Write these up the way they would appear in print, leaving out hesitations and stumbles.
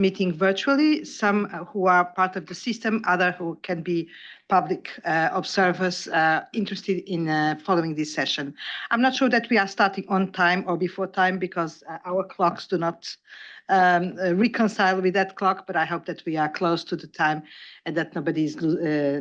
meeting virtually, some who are part of the system, other who can be public observers interested in following this session. I'm not sure that we are starting on time or before time because our clocks do not reconcile with that clock, but I hope that we are close to the time and that nobody is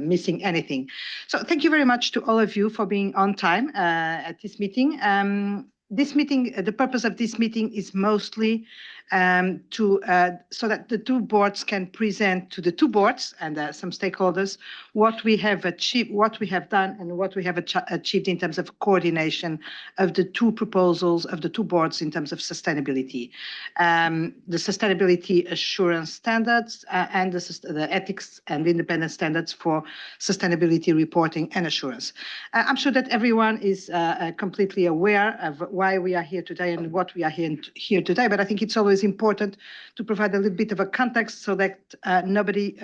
missing anything. So thank you very much to all of you for being on time at this meeting. The purpose of this meeting is mostly so that the two boards can present to the two boards and some stakeholders what we have achieved, what we have done, and what we have achieved in terms of coordination of the two proposals of the two boards in terms of sustainability, the sustainability assurance standards and the ethics and independent standards for sustainability reporting and assurance. I'm sure that everyone is completely aware of why we are here today and what we are here today, but I think it's always important to provide a little bit of a context so that everybody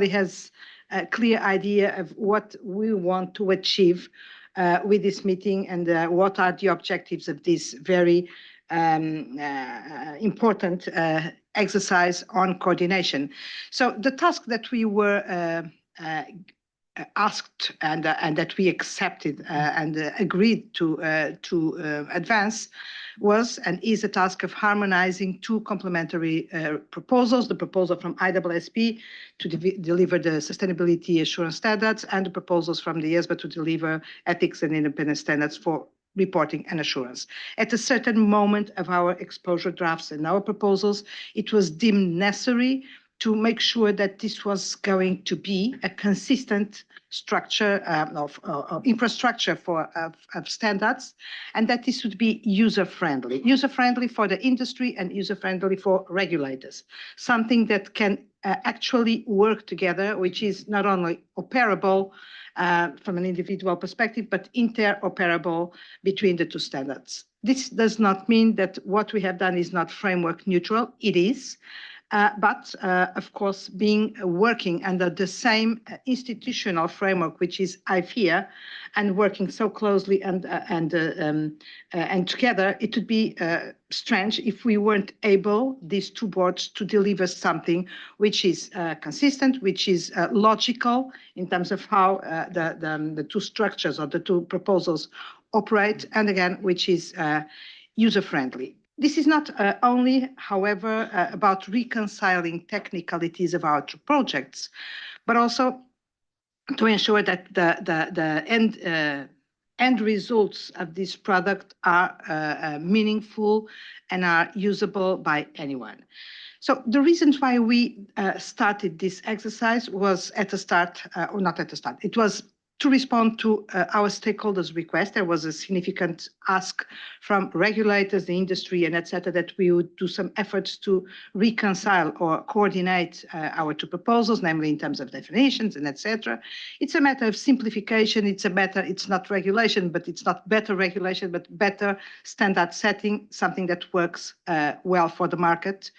has a clear idea of what we want to achieve with this meeting and what are the objectives of this very important exercise on coordination. So the task that we were asked and that we accepted and agreed to advance was and is a task of harmonizing two complementary proposals, the proposal from IAASB to deliver the sustainability assurance standards and the proposals from the IESBA to deliver ethics and independent standards for reporting and assurance. At a certain moment of our exposure drafts and our proposals, it was deemed necessary to make sure that this was going to be a consistent structure of infrastructure of standards, and that this would be user-friendly for the industry and user-friendly for regulators, something that can actually work together, which is not only operable from an individual perspective, but interoperable between the two standards. This does not mean that what we have done is not framework neutral. It is. But of course, working under the same institutional framework, which is IFIA, and working so closely and together, it would be strange if we weren't able, these two boards, to deliver something which is consistent, which is logical in terms of how the two structures or the two proposals operate, and again, which is user-friendly. This is not only, however, about reconciling technicalities of our two projects, but also to ensure that the end results of this product are meaningful and are usable by anyone. So the reasons why we started this exercise was at the start, or not at the start, it was to respond to our stakeholders' request. There was a significant ask from regulators, the industry, and etc., that we would do some efforts to reconcile or coordinate our two proposals, namely in terms of definitions and etc. It's a matter of simplification. It's not regulation, but it's not better regulation, but better standard setting, something that works well for the market,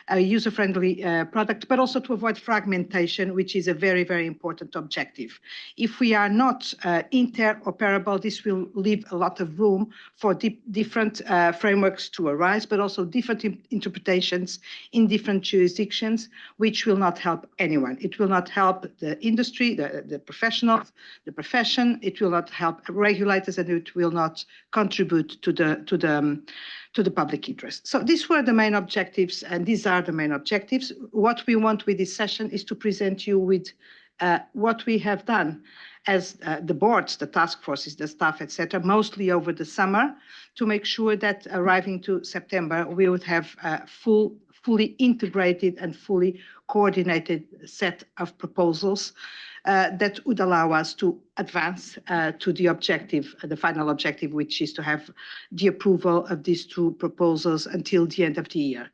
a user-friendly product, but also to avoid fragmentation, which is a very, very important objective. If we are not interoperable, this will leave a lot of room for different frameworks to arise, but also different interpretations in different jurisdictions, which will not help anyone. It will not help the industry, the professionals, the profession. It will not help regulators, and it will not contribute to the public interest. So these were the main objectives, and these are the main objectives. What we want with this session is to present you with what we have done as the boards, the task forces, the staff, etc., mostly over the summer, to make sure that arriving to September, we would have a fully integrated and fully coordinated set of proposals that would allow us to advance to the objective, the final objective, which is to have the approval of these two proposals until the end of the year.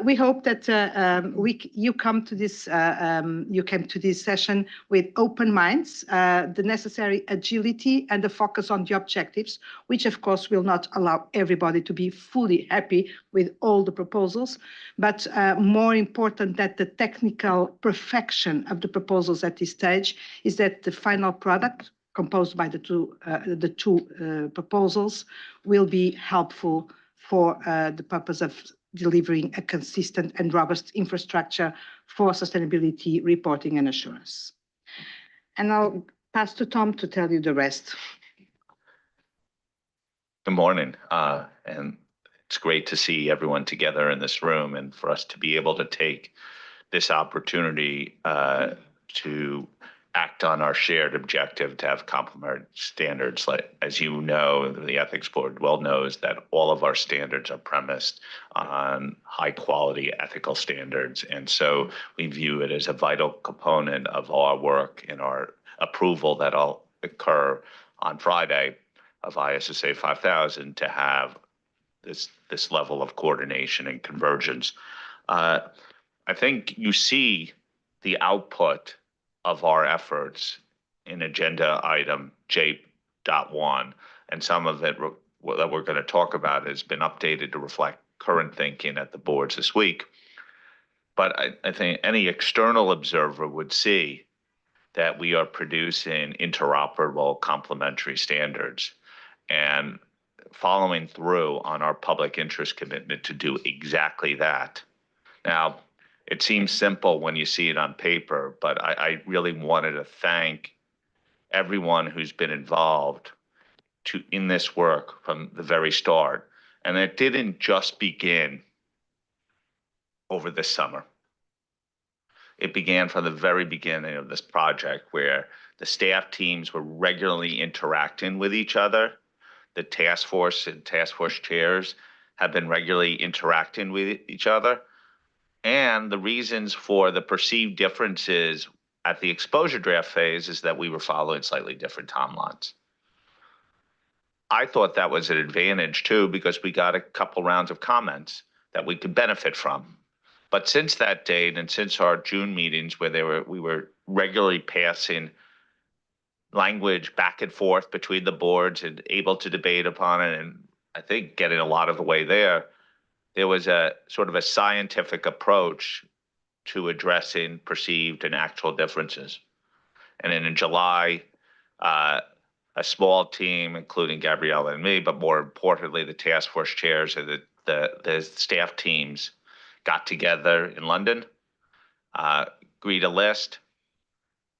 We hope that you came to this session with open minds, the necessary agility and the focus on the objectives, which of course will not allow everybody to be fully happy with all the proposals, but more important that the technical perfection of the proposals at this stage is that the final product composed by the two proposals will be helpful for the purpose of delivering a consistent and robust infrastructure for sustainability reporting and assurance. And I'll pass to Tom to tell you the rest. Good morning, and it's great to see everyone together in this room and for us to be able to take this opportunity to act on our shared objective to have complementary standards. Like, as you know, the Ethics Board well knows that all of our standards are premised on high quality ethical standards. And so we view it as a vital component of our work and our approval that'll occur on Friday of ISSA 5000 to have this level of coordination and convergence. I think you see the output of our efforts in agenda item J.1, and some of it that we're going to talk about has been updated to reflect current thinking at the boards this week. But I think any external observer would see that we are producing interoperable complementary standards and following through on our public interest commitment to do exactly that. Now, it seems simple when you see it on paper, but I really wanted to thank everyone who's been involved in this work from the very start. And it didn't just begin over this summer. It began from the very beginning of this project, where the staff teams were regularly interacting with each other. The task force and task force chairs have been regularly interacting with each other. And the reasons for the perceived differences at the exposure draft phase is that we were following slightly different timelines. I thought that was an advantage too, because we got a couple rounds of comments that we could benefit from. But since that date and since our June meetings where we were regularly passing language back and forth between the boards and able to debate upon it, and I think getting a lot of the way there was a sort of a scientific approach to addressing perceived and actual differences. And then in July, a small team, including Gabriella and me, but more importantly, the task force chairs and the staff teams got together in London, agreed a list,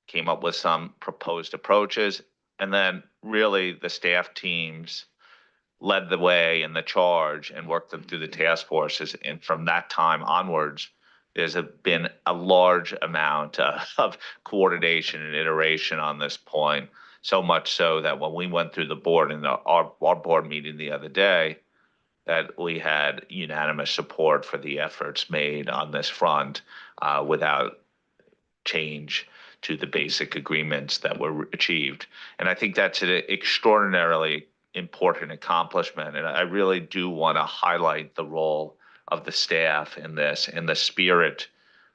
came up with some proposed approaches, and then really the staff teams led the way in the charge and worked them through the task forces. And from that time onwards, there's been a large amount of coordination and iteration on this point, so much so that when we went through the board in our board meeting the other day, that we had unanimous support for the efforts made on this front without change to the basic agreements that were achieved. And I think that's an extraordinarily important accomplishment. And I really do want to highlight the role of the staff in this and the spirit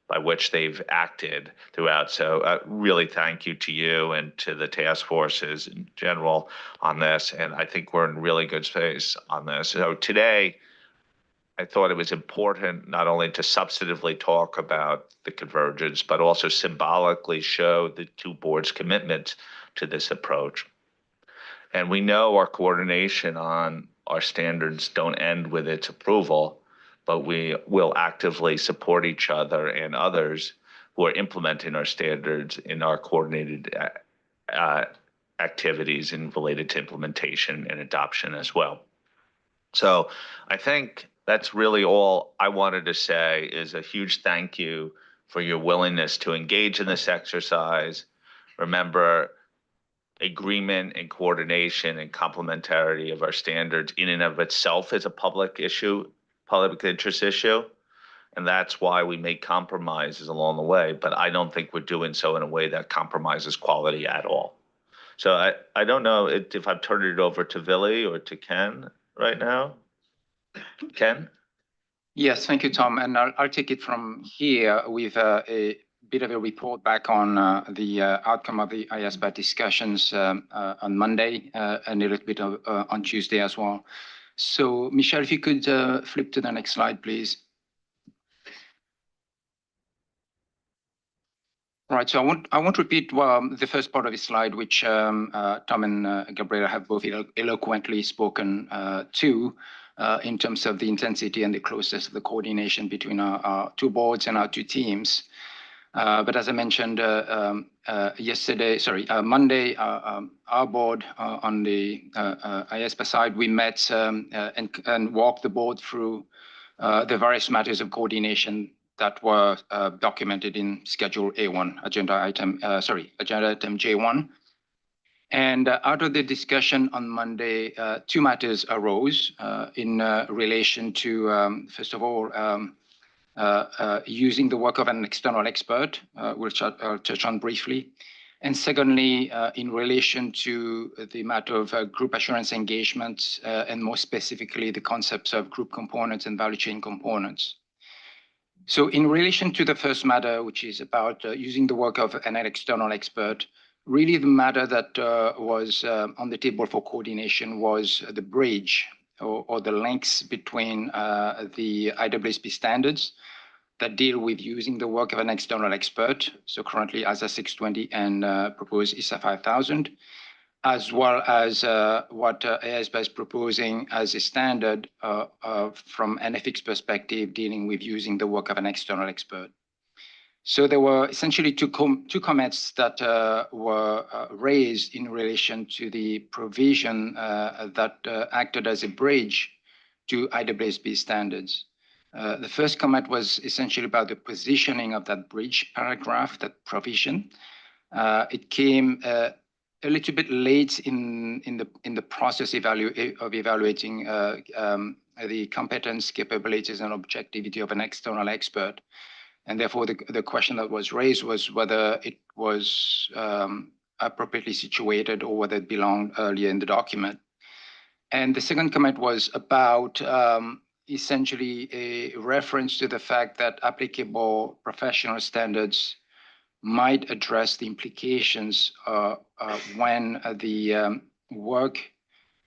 by which they've acted throughout. So really thank you to you and to the task forces in general on this. And I think we're in really good space on this. So today, I thought it was important not only to substantively talk about the convergence, but also symbolically show the two boards' commitment to this approach. And we know our coordination on our standards don't end with its approval, but we will actively support each other and others who are implementing our standards in our coordinated activities and related to implementation and adoption as well. So I think that's really all I wanted to say is a huge thank you for your willingness to engage in this exercise. Remember, agreement and coordination and complementarity of our standards in and of itself is a public issue, public interest issue. And that's why we make compromises along the way. But I don't think we're doing so in a way that compromises quality at all. So I don't know if I've turned it over to Vili or to Ken right now. Ken? Yes, thank you, Tom. And I'll take it from here with a bit of a report back on the outcome of the IAASB discussions on Monday and a little bit on Tuesday as well. So, Michelle, if you could flip to the next slide, please. Right. So I won't repeat the first part of the slide, which Tom and Gabriela have both eloquently spoken to in terms of the intensity and the closeness of the coordination between our two boards and our two teams. But as I mentioned Monday, our board on the IAASB side, we met and walked the board through the various matters of coordination that were documented in Schedule A1, agenda item J1. And out of the discussion on Monday, two matters arose in relation to, first of all, using the work of an external expert, which I'll touch on briefly. And secondly, in relation to the matter of group assurance engagement, and more specifically, the concepts of group components and value chain components. So in relation to the first matter, which is about using the work of an external expert, really the matter that was on the table for coordination was the bridge or the links between the IAASB standards that deal with using the work of an external expert, so currently ISA 620 and proposed ISA 5000, as well as what IASB is proposing as a standard from an ethics perspective dealing with using the work of an external expert. So there were essentially two comments that were raised in relation to the provision that acted as a bridge to IAASB standards. The first comment was essentially about the positioning of that bridge paragraph, that provision. It came a little bit late in the process of evaluating the competence, capabilities, and objectivity of an external expert. And therefore, the question that was raised was whether it was appropriately situated or whether it belonged earlier in the document. And the second comment was about essentially a reference to the fact that applicable professional standards might address the implications when the work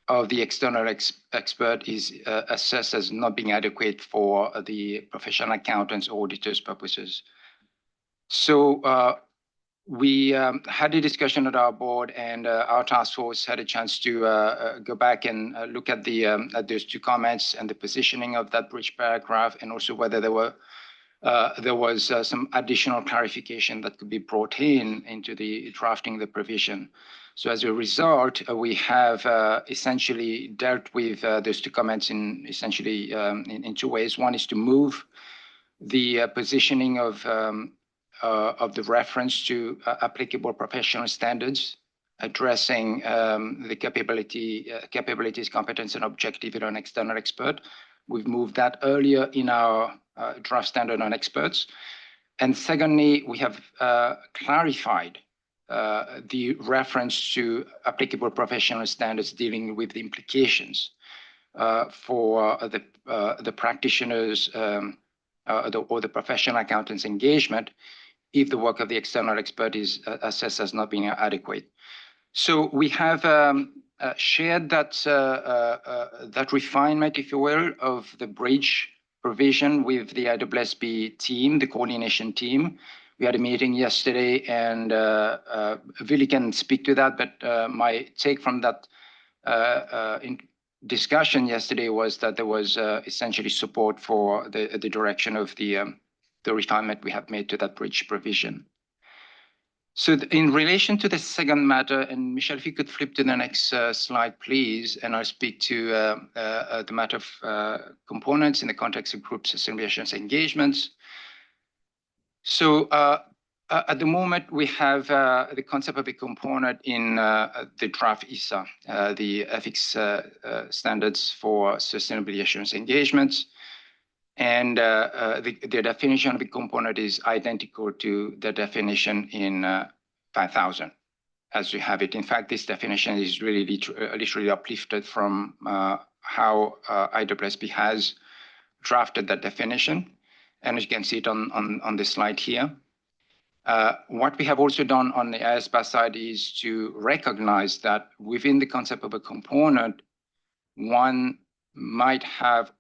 of the external expert is assessed as not being adequate for the professional accountants or auditors' purposes. So we had a discussion at our board, and our task force had a chance to go back and look at those two comments and the positioning of that bridge paragraph, and also whether there was some additional clarification that could be brought into the drafting of the provision. So as a result, we have essentially dealt with those two comments in two ways. One is to move the positioning of the reference to applicable professional standards, addressing the capabilities, competence, and objectivity of an external expert. We've moved that earlier in our draft standard on experts. And secondly, we have clarified the reference to applicable professional standards dealing with the implications for the practitioners or the professional accountants' engagement if the work of the external expert is assessed as not being adequate. So we have shared that refinement, if you will, of the bridge provision with the IAASB team, the coordination team. We had a meeting yesterday, and Willy can speak to that, but my take from that discussion yesterday was that there was essentially support for the direction of the refinement we have made to that bridge provision. So in relation to the second matter, and Michelle, if you could flip to the next slide, please, and I'll speak to the matter of components in the context of group sustainability assurance engagements. So at the moment, we have the concept of a component in the draft ISA, the ethics standards for sustainability assurance engagements. And the definition of the component is identical to the definition in 5000, as you have it. In fact, this definition is really literally uplifted from how IAASB has drafted that definition. And as you can see it on the slide here. What we have also done on the IASB side is to recognize that within the concept of a component, one might have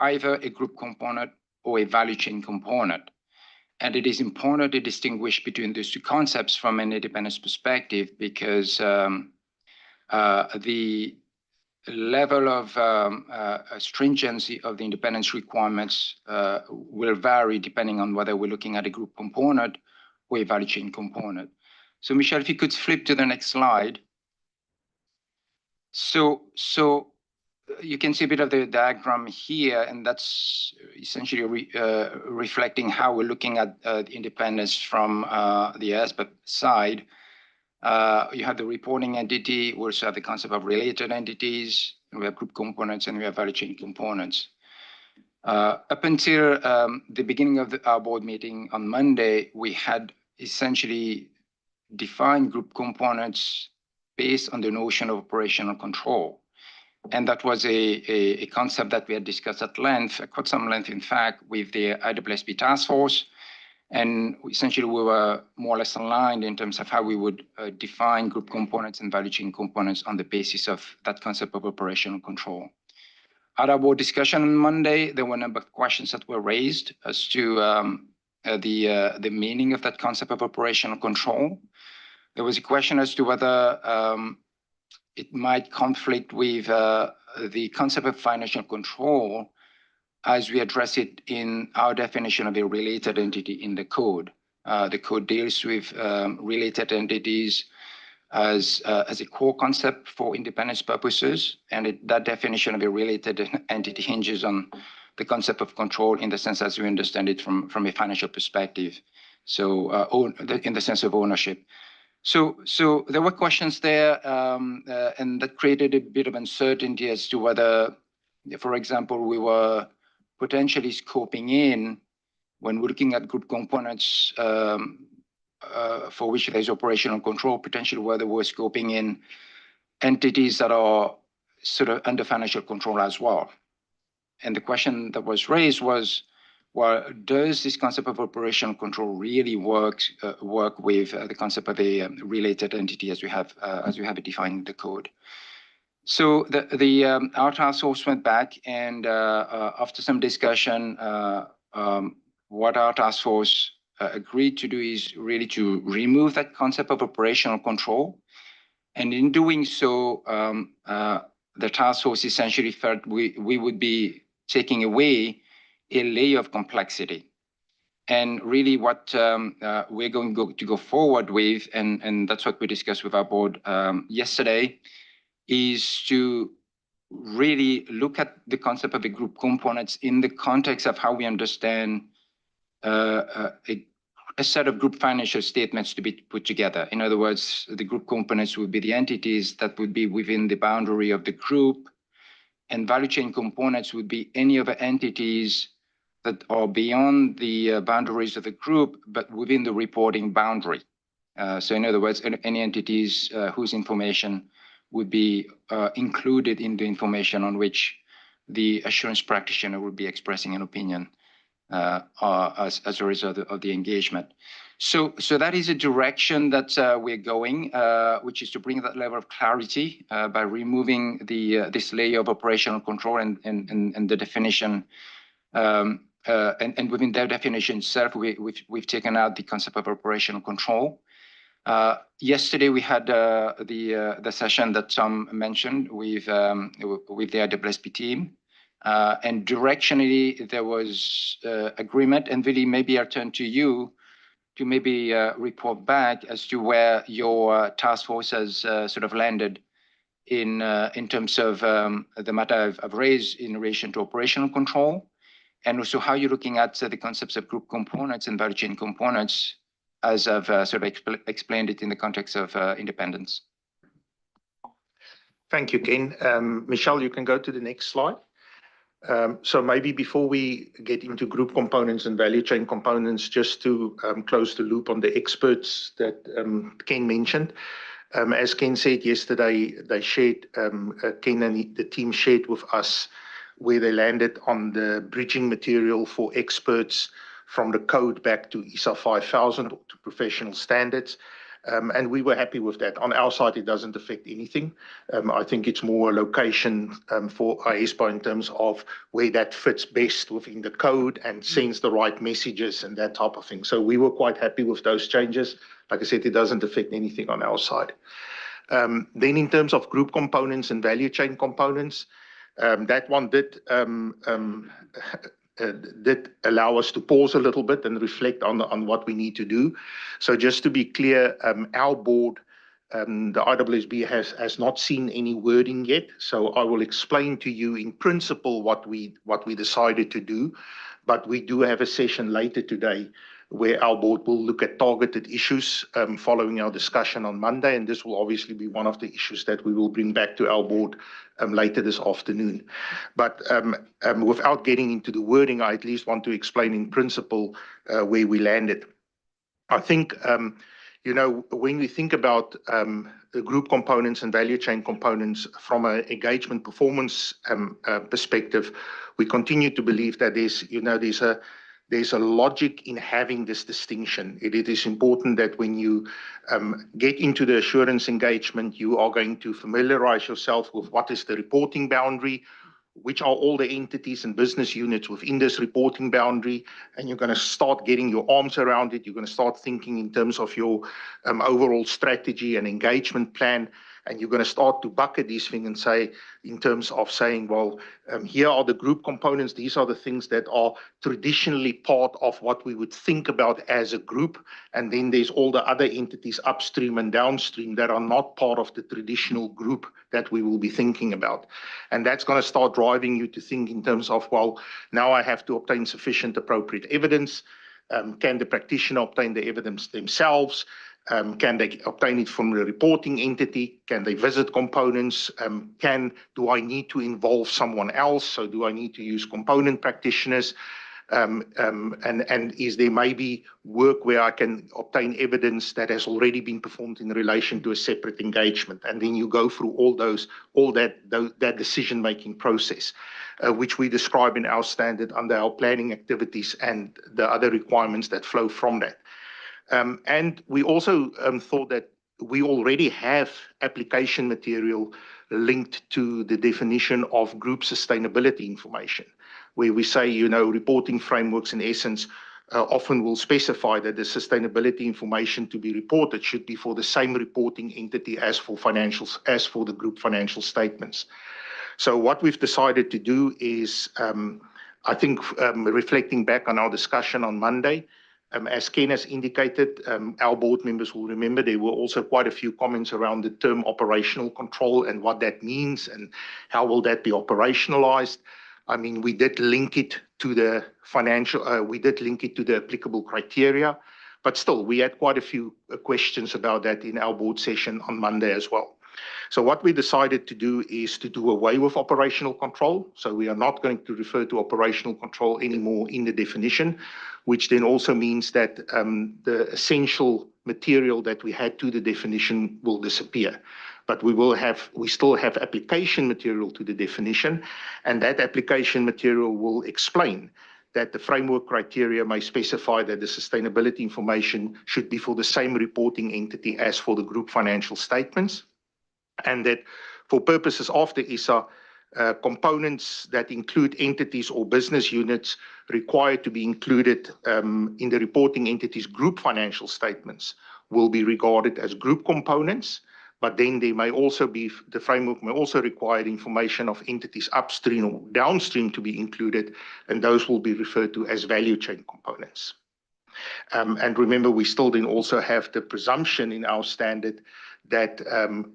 either a group component or a value chain component. And it is important to distinguish between those two concepts from an independence perspective, because the level of stringency of the independence requirements will vary depending on whether we're looking at a group component or a value chain component. So Michelle, if you could flip to the next slide. So you can see a bit of the diagram here, and that's essentially reflecting how we're looking at independence from the IASBA side. You have the reporting entity, we also have the concept of related entities, we have group components, and we have value chain components. Up until the beginning of our board meeting on Monday, we had essentially defined group components based on the notion of operational control. And that was a concept that we had discussed at length, quite some length, in fact, with the IAASB task force. And essentially, we were more or less aligned in terms of how we would define group components and value chain components on the basis of that concept of operational control. At our board discussion on Monday, there were a number of questions that were raised as to the meaning of that concept of operational control. There was a question as to whether it might conflict with the concept of financial control as we address it in our definition of a related entity in the code. The code deals with related entities as a core concept for independence purposes, and that definition of a related entity hinges on the concept of control in the sense as we understand it from a financial perspective, so in the sense of ownership. So there were questions there, and that created a bit of uncertainty as to whether, for example, we were potentially scoping in, when we're looking at group components for which there's operational control, potentially whether we're scoping in entities that are sort of under financial control as well. And the question that was raised was, well, does this concept of operational control really work with the concept of a related entity as we have it defined in the code? So our task force went back, and after some discussion, what our task force agreed to do is really to remove that concept of operational control. And in doing so, the task force essentially felt we would be taking away a layer of complexity. And really what we're going to go forward with, and that's what we discussed with our board yesterday, is to really look at the concept of the group components in the context of how we understand a set of group financial statements to be put together. In other words, the group components would be the entities that would be within the boundary of the group, and value chain components would be any other entities that are beyond the boundaries of the group, but within the reporting boundary. So in other words, any entities whose information would be included in the information on which the assurance practitioner would be expressing an opinion as a result of the engagement. So that is a direction that we're going, which is to bring that level of clarity by removing this layer of operational control and the definition. And within that definition itself, we've taken out the concept of operational control. Yesterday, we had the session that Tom mentioned with the IAASB team. And directionally, there was agreement. And really, maybe I'll turn to you to maybe report back as to where your task force has sort of landed in terms of the matter I've raised in relation to operational control, and also how you're looking at the concepts of group components and value chain components, as I've sort of explained it in the context of independence. Thank you, Ken. Michelle, you can go to the next slide. So maybe before we get into group components and value chain components, just to close the loop on the experts that Ken mentioned. As Ken said yesterday, they shared, Ken and the team shared with us where they landed on the bridging material for experts from the code back to ISA 5000 to professional standards. And we were happy with that. On our side, it doesn't affect anything. I think it's more a location for IAASB in terms of where that fits best within the code and sends the right messages and that type of thing. So we were quite happy with those changes. Like I said, it doesn't affect anything on our side. Then in terms of group components and value chain components, that one did allow us to pause a little bit and reflect on what we need to do. So just to be clear, our board, the IAASB has not seen any wording yet. So I will explain to you in principle what we decided to do. But we do have a session later today where our board will look at targeted issues following our discussion on Monday. And this will obviously be one of the issues that we will bring back to our board later this afternoon. But without getting into the wording, I at least want to explain in principle where we landed. I think, when we think about the group components and value chain components from an engagement performance perspective, we continue to believe that there's a logic in having this distinction. It is important that when you get into the assurance engagement, you are going to familiarize yourself with what is the reporting boundary, which are all the entities and business units within this reporting boundary, and you're going to start getting your arms around it. You're going to start thinking in terms of your overall strategy and engagement plan, and you're going to start to bucket these things and say, in terms of saying, well, here are the group components. These are the things that are traditionally part of what we would think about as a group. And then there's all the other entities upstream and downstream that are not part of the traditional group that we will be thinking about. And that's going to start driving you to think in terms of, well, now I have to obtain sufficient appropriate evidence. Can the practitioner obtain the evidence themselves? Can they obtain it from the reporting entity? Can they visit components? Do I need to involve someone else? So do I need to use component practitioners? And is there maybe work where I can obtain evidence that has already been performed in relation to a separate engagement? And then you go through all that decision-making process, which we describe in our standard under our planning activities and the other requirements that flow from that. And we also thought that we already have application material linked to the definition of group sustainability information, where we say, reporting frameworks in essence often will specify that the sustainability information to be reported should be for the same reporting entity as for financials, as for the group financial statements. So what we've decided to do is, I think, reflecting back on our discussion on Monday, as Ken has indicated, our board members will remember there were also quite a few comments around the term operational control and what that means and how will that be operationalized. I mean, we did link it to the applicable criteria, but still, we had quite a few questions about that in our board session on Monday as well. So what we decided to do is to do away with operational control. So we are not going to refer to operational control anymore in the definition, which then also means that the essential material that we had to the definition will disappear. But we still have application material to the definition, and that application material will explain that the framework criteria may specify that the sustainability information should be for the same reporting entity as for the group financial statements, and that for purposes of the ISA, components that include entities or business units required to be included in the reporting entity's group financial statements will be regarded as group components, but then there may also be, the framework may also require information of entities upstream or downstream to be included, and those will be referred to as value chain components. And remember, we still then also have the presumption in our standard that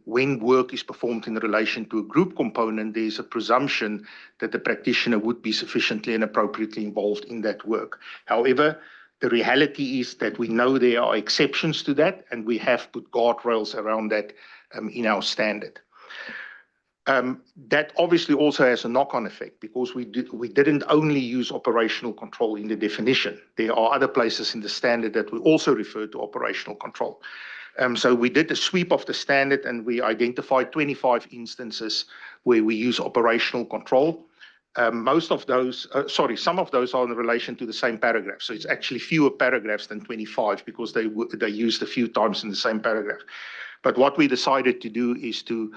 when work is performed in relation to a group component, there's a presumption that the practitioner would be sufficiently and appropriately involved in that work. However, the reality is that we know there are exceptions to that, and we have put guardrails around that in our standard. That obviously also has a knock-on effect because we didn't only use operational control in the definition. There are other places in the standard that we also refer to operational control. So we did a sweep of the standard and we identified 25 instances where we use operational control. most of those, some of those are in relation to the same paragraph. So it's actually fewer paragraphs than 25 because they used a few times in the same paragraph. But what we decided to do is to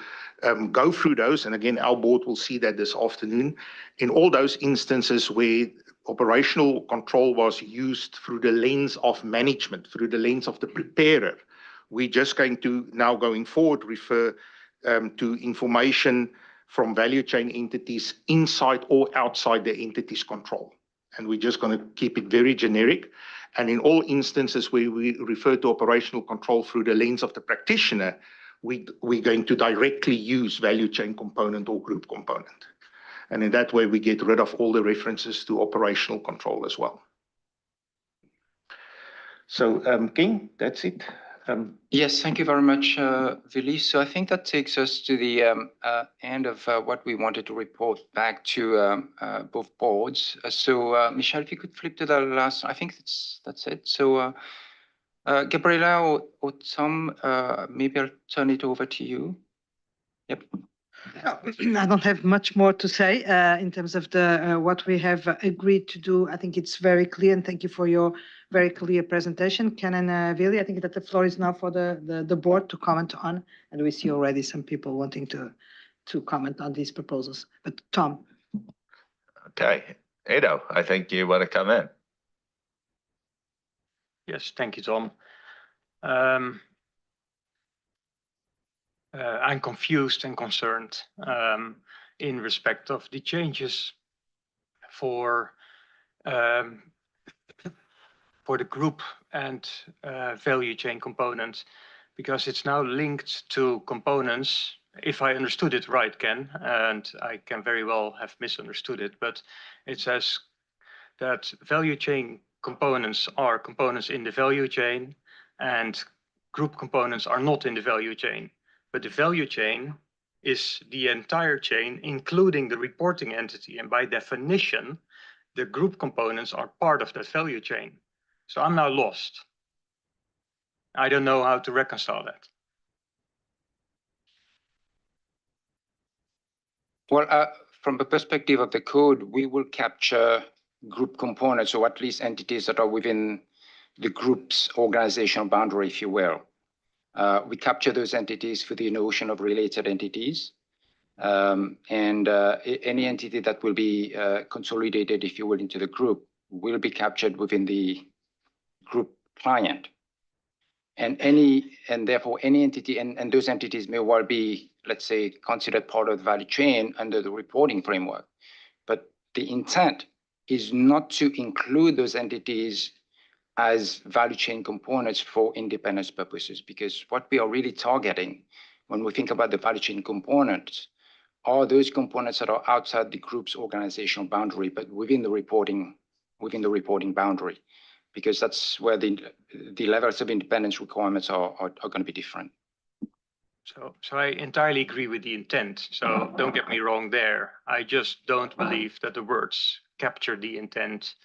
go through those. And again, our board will see that this afternoon. In all those instances where operational control was used through the lens of management, through the lens of the preparer, we're just going to now going forward refer to information from value chain entities inside or outside the entity's control. And we're just going to keep it very generic. And in all instances where we refer to operational control through the lens of the practitioner, we're going to directly use value chain component or group component. And in that way, we get rid of all the references to operational control as well. So, King, that's it. Yes, thank you very much, Willy. So I think that takes us to the end of what we wanted to report back to both boards. So Michelle, if you could flip to the last, I think that's it. So Gabriela or Tom, maybe I'll turn it over to you. Yep. I don't have much more to say in terms of the what we have agreed to do. I think it's very clear, and thank you for your very clear presentation, Ken and Willy. I think that the floor is now for the board to comment on, and we see already some people wanting to comment on these proposals. But Tom. Okay, Edo, I think you want to come in. Yes, thank you, Tom. I'm confused and concerned in respect of the changes for the group and value chain component, because it's now linked to components. If I understood it right, Ken, and I can very well have misunderstood it, but it says that value chain components are components in the value chain and group components are not in the value chain. But the value chain is the entire chain, including the reporting entity. And by definition, the group components are part of that value chain. So I'm now lost. I don't know how to reconcile that. Well, from the perspective of the code, we will capture group components, or at least entities that are within the group's organizational boundary, if you will. We capture those entities for the notion of related entities. Any entity that will be consolidated, if you will, into the group will be captured within the group client. And therefore any entity, and those entities may well be, let's say, considered part of the value chain under the reporting framework. But the intent is not to include those entities as value chain components for independence purposes, because what we are really targeting when we think about the value chain components are those components that are outside the group's organizational boundary, but within the reporting boundary, because that's where the levels of independence requirements are going to be different. So I entirely agree with the intent. So don't get me wrong there. I just don't believe that the words capture the intent,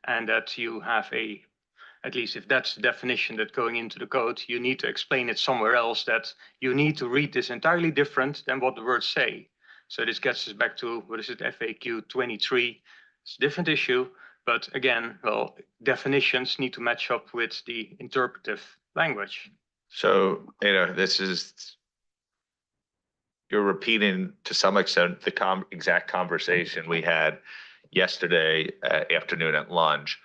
and that you have at least if that's the definition that going into the code, you need to explain it somewhere else, that you need to read this entirely different than what the words say. So this gets us back to, what is it, FAQ 23. It's a different issue, but again, well, definitions need to match up with the interpretive language. So, you're repeating to some extent the exact conversation we had yesterday afternoon at lunch.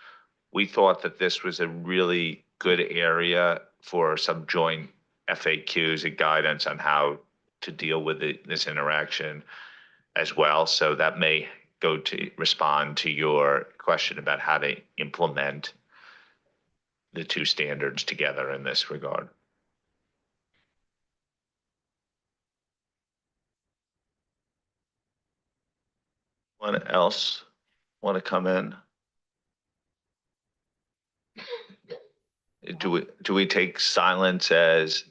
We thought that this was a really good area for some joint FAQs and guidance on how to deal with this interaction as well. So that may go to respond to your question about how to implement the two standards together in this regard. Anyone else want to come in? Do we take silence as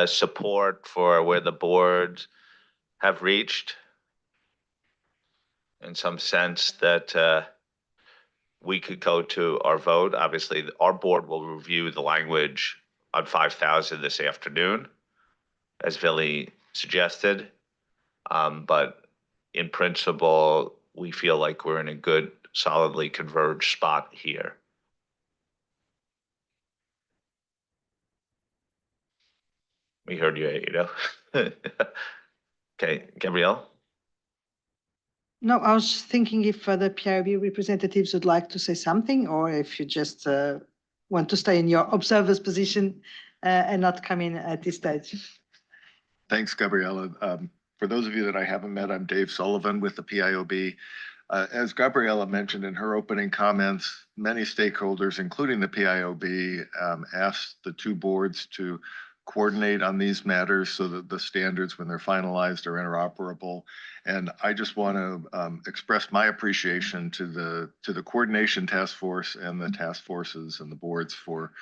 support for where the boards have reached, in some sense that we could go to our vote? Obviously, our board will review the language on 5,000 this afternoon, as Willy suggested. But in principle, we feel like we're in a good, solidly converged spot here. We heard you, Ada. Okay, Gabrielle? No, I was thinking if the PIB representatives would like to say something, or if you just want to stay in your observer's position and not come in at this stage. Thanks, Gabriella. For those of you that I haven't met, I'm Dave Sullivan with the PIOB. As Gabriella mentioned in her opening comments, many stakeholders, including the PIOB, asked the two boards to coordinate on these matters so that the standards, when they're finalized, are interoperable. And I just want to express my appreciation to the coordination task force and the task forces and the boards for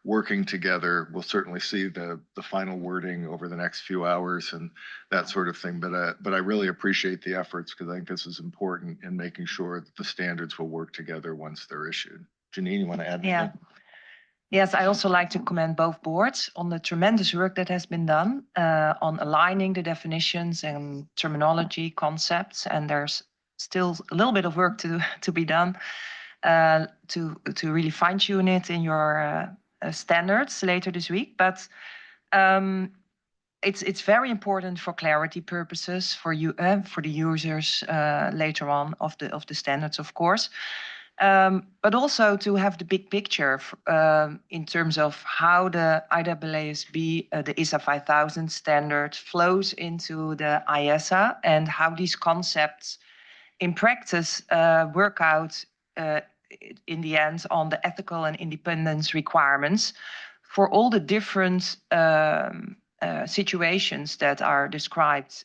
working together. We'll certainly see the final wording over the next few hours and that sort of thing. But I really appreciate the efforts because I think this is important in making sure that the standards will work together once they're issued. Janine, you want to add anything? Yeah. Yes, I also like to commend both boards on the tremendous work that has been done on aligning the definitions and terminology concepts. And there's still a little bit of work to be done to really fine tune it in your standards later this week. But it's very important for clarity purposes for you for the users later on of the standards, of course. But also to have the big picture in terms of how the IAASB, the ISA 5000 standard flows into the IESA and how these concepts in practice work out in the end on the ethical and independence requirements for all the different situations that are described.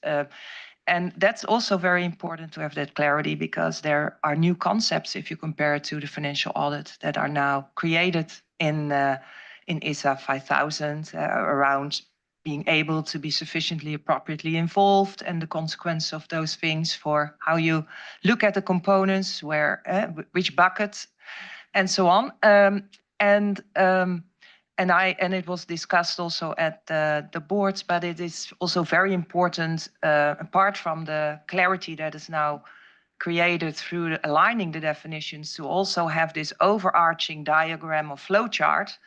And that's also very important to have that clarity because there are new concepts if you compare it to the financial audit that are now created in ISA 5000 around being able to be sufficiently appropriately involved and the consequence of those things for how you look at the components, where which buckets, and so on. And it was discussed also at the boards, but it is also very important, apart from the clarity that is now created through aligning the definitions, to also have this overarching diagram or flowchart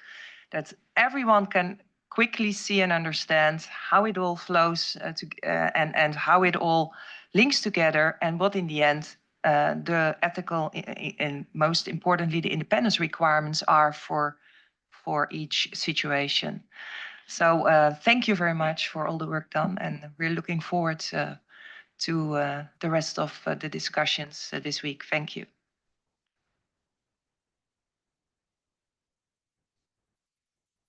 that everyone can quickly see and understand how it all flows and how it all links together, and what in the end the ethical and most importantly the independence requirements are for each situation. So thank you very much for all the work done, and we're looking forward to the rest of the discussions this week. Thank you.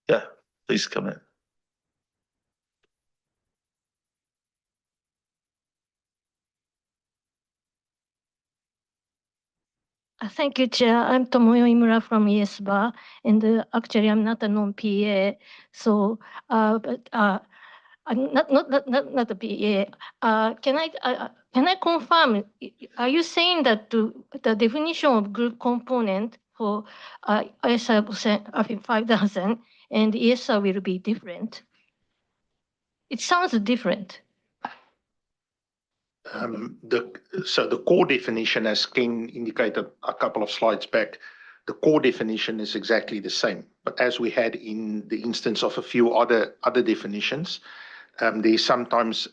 Yeah, please come in. Thank you, Chair. I'm Tomoyo Imura from IESBA, and actually I'm not a non-PA, so but I'm not a PA. Can I confirm? Are you saying that the definition of group component for ISA 5000 and ESA will be different? It sounds different. So the core definition, as Ken indicated a couple of slides back, the core definition is exactly the same. But as we had in the instance of a few other definitions, there's sometimes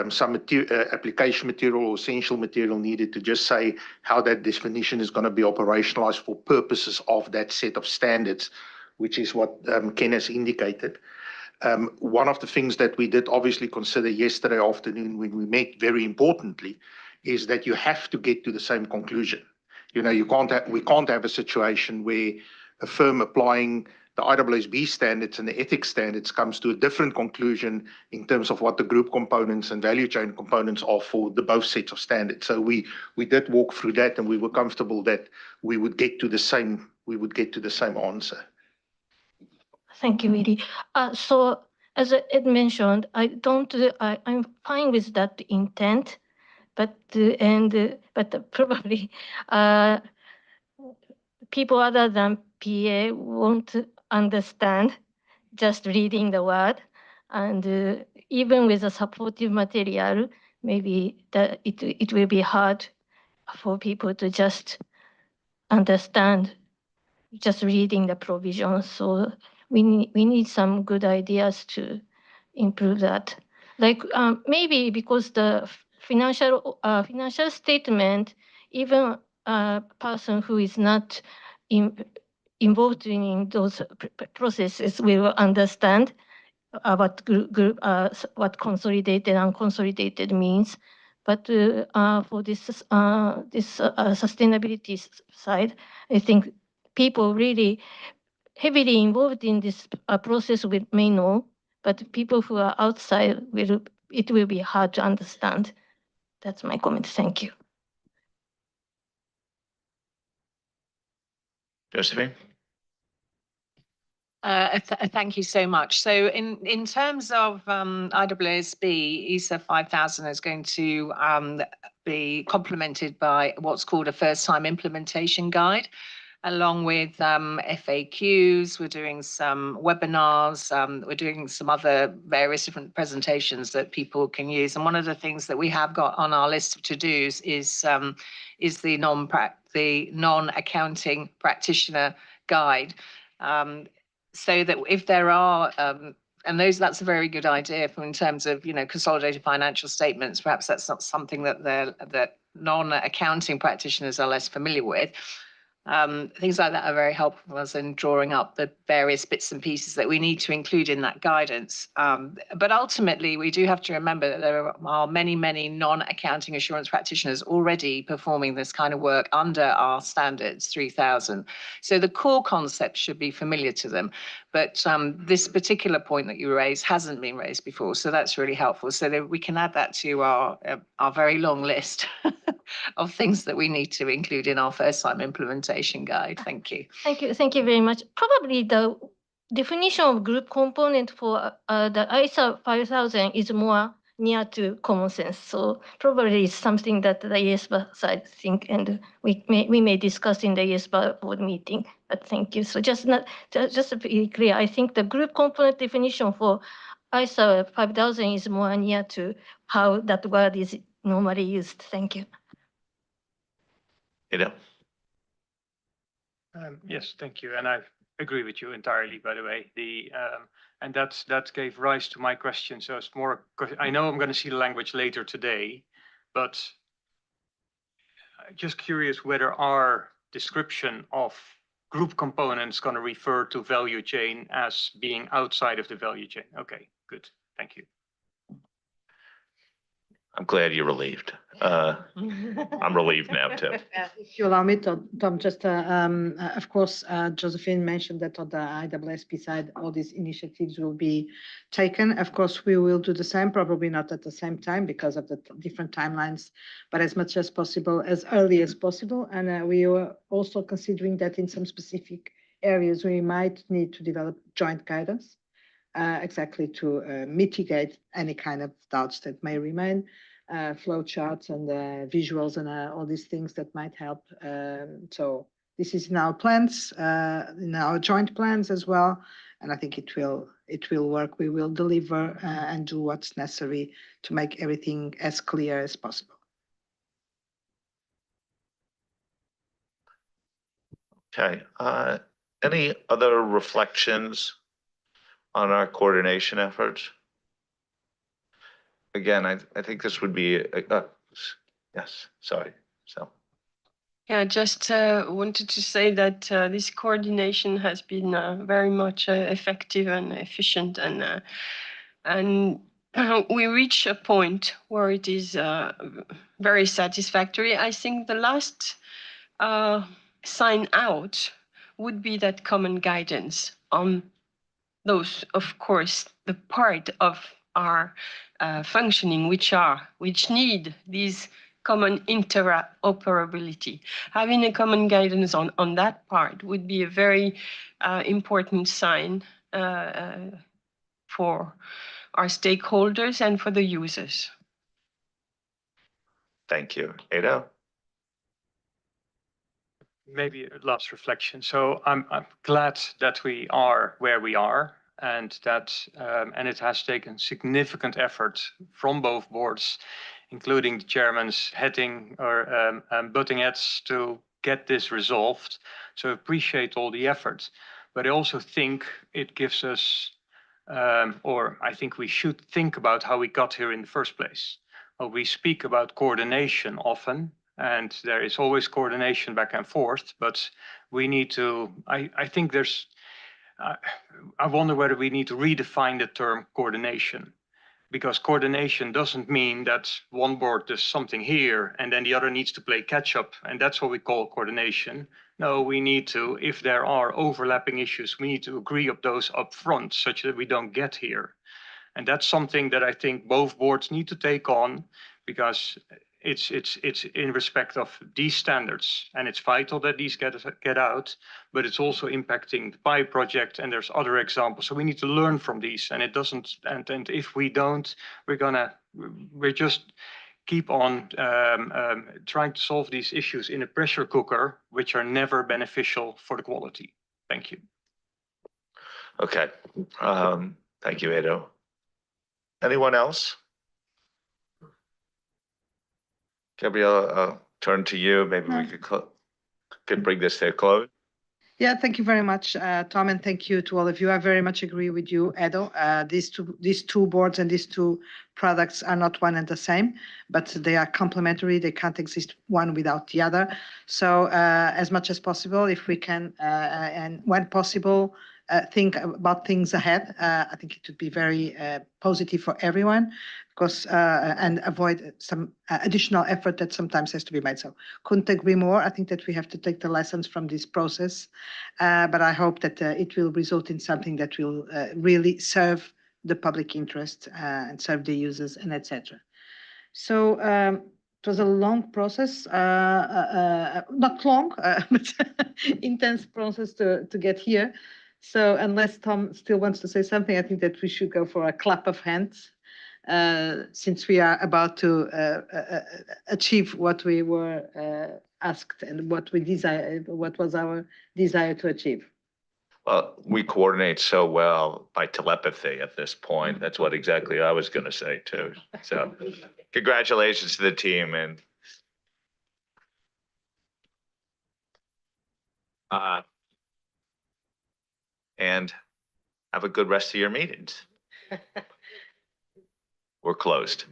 some application material or essential material needed to just say how that definition is going to be operationalized for purposes of that set of standards, which is what Ken has indicated. One of the things that we did obviously consider yesterday afternoon when we met, very importantly, is that you have to get to the same conclusion. You know, we can't have a situation where a firm applying the IAASB standards and the ethics standards comes to a different conclusion in terms of what the group components and value chain components are for the both sets of standards. So we did walk through that, and we were comfortable that we would get to the same answer. Thank you, Willie. So as Ed mentioned, I'm fine with that intent, but probably people other than PA won't understand just reading the word, and even with a supportive material, maybe it will be hard for people to just understand just reading the provisions. So we need some good ideas to improve that. Like maybe because the financial statement, even a person who is not involved in those processes will understand what consolidated and unconsolidated means. But for this sustainability side, I think people really heavily involved in this process may know, but people who are outside it will be hard to understand. That's my comment. Thank you. Josephine? Thank you so much. So in terms of IAASB, ISA 5000 is going to be complemented by what's called a first-time implementation guide, along with FAQs. We're doing some webinars. We're doing some other various different presentations that people can use. And one of the things that we have got on our list of to-dos is the non-accounting practitioner guide. So that if there are, and that's a very good idea in terms of, consolidated financial statements. Perhaps that's not something that non-accounting practitioners are less familiar with. Things like that are very helpful as in drawing up the various bits and pieces that we need to include in that guidance. But ultimately, we do have to remember that there are many, many non-accounting assurance practitioners already performing this kind of work under our standards 3000. So the core concept should be familiar to them. But this particular point that you raised hasn't been raised before. So that's really helpful. So that we can add that to our very long list of things that we need to include in our first time implementation guide. Thank you. Thank you very much. Probably the definition of group component for the ISA 5000 is more near to common sense. So probably it's something that the IESBA side think, and we may discuss in the IESBA board meeting. But thank you. So just to be clear, I think the group component definition for ISA 5000 is more near to how that word is normally used. Thank you. Yes, thank you. And I agree with you entirely, by the way. And that gave rise to my question. So it's more, I know I'm going to see the language later today, but just curious whether our description of group components going to refer to value chain as being outside of the value chain. Okay, good. Thank you. I'm glad you're relieved. I'm relieved now too. If you allow me, Tom, just of course, Josephine mentioned that on the IAASB side, all these initiatives will be taken. Of course, we will do the same, probably not at the same time because of the different timelines, but as much as possible, as early as possible. And we are also considering that in some specific areas, we might need to develop joint guidance. Exactly to mitigate any kind of doubts that may remain, flow charts and visuals and all these things that might help. So this is in our plans, in our joint plans as well, and I think it will work. We will deliver and do what's necessary to make everything as clear as possible. Okay. Any other reflections on our coordination efforts? Again, I think this would be, yes, sorry, so. Yeah, just wanted to say that this coordination has been very much effective and efficient, and we reach a point where it is very satisfactory. I think the last sign out would be that common guidance on those, of course, the part of our functioning which need these common interoperability. Having a common guidance on that part would be a very important sign for our stakeholders and for the users. Thank you. Ada? Maybe a last reflection. So I'm glad that we are where we are, and that and it has taken significant effort from both boards including the chairman's heading or butting heads to get this resolved. So appreciate all the effort, but I also think it gives us, or I think we should think about how we got here in the first place. Well, we speak about coordination often, and there is always coordination back and forth, but we need to, I think there's, I wonder whether we need to redefine the term coordination, because coordination doesn't mean that one board does something here and then the other needs to play catch up, and that's what we call coordination. No, we need to, if there are overlapping issues, we need to agree on those up front such that we don't get here. And that's something that I think both boards need to take on, because it's in respect of these standards, and it's vital that these get out, but it's also impacting the PI project, and there's other examples. So we need to learn from these, and it doesn't, and if we don't, we're just keep on trying to solve these issues in a pressure cooker, which are never beneficial for the quality. Thank you. Okay. Thank you, Edo. Anyone else? Gabrielle, I'll turn to you. Maybe we could bring this to a close. Yeah, thank you very much, Tom, and thank you to all of you. I very much agree with you, Edo. These two boards and these two products are not one and the same, but they are complementary. They can't exist one without the other. So as much as possible, if we can, and when possible, think about things ahead. I think it would be very positive for everyone, because and avoid some additional effort that sometimes has to be made. So couldn't agree more. I think that we have to take the lessons from this process, but I hope that it will result in something that will really serve the public interest and serve the users and etc. So it was a long process, not long, but intense process to get here. So unless Tom still wants to say something, I think that we should go for a clap of hands, since we are about to achieve what we were asked and what we desire, what was our desire to achieve. Well, we coordinate so well by telepathy at this point. That's what exactly I was going to say too. So congratulations to the team, and have a good rest of your meetings. We're closed.